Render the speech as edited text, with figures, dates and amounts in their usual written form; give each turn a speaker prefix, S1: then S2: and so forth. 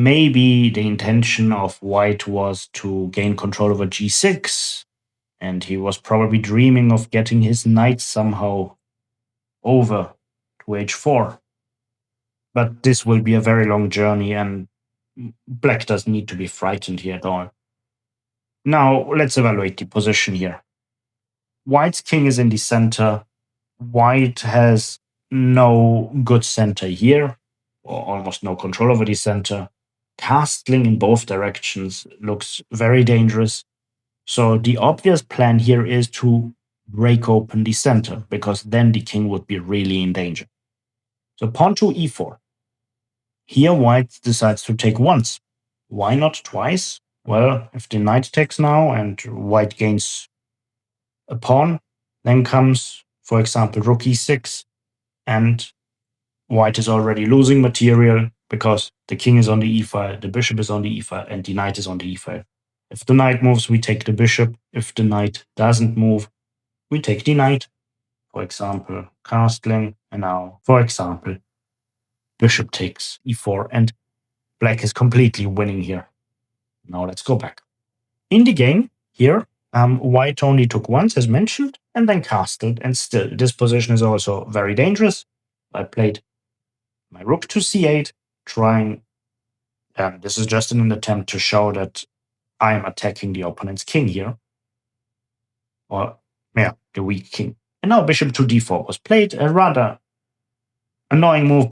S1: Maybe the intention of white was to gain control over g6, and he was probably dreaming of getting his knight somehow over to h4. But this will be a very long journey, and black doesn't need to be frightened here at all. Now, let's evaluate the position here. White's king is in the center. White has no good center here, or almost no control over the center. Castling in both directions looks very dangerous. So the obvious plan here is to break open the center, because then the king would be really in danger. So pawn to e4. Here white decides to take once. Why not twice? Well, if the knight takes now and white gains a pawn, then comes, for example, rook e6, and white is already losing material because the king is on the e file, the bishop is on the e file, and the knight is on the e file. If the knight moves, we take the bishop. If the knight doesn't move, we take the knight. For example, castling, and now, for example, bishop takes e4, and black is completely winning here. Now let's go back. In the game here, white only took once, as mentioned, and then castled, and still, this position is also very dangerous. I played my rook to c8, trying, this is just in an attempt to show that I'm attacking the opponent's king here. Or, yeah, the weak king. And now bishop to d4 was played, a rather annoying move,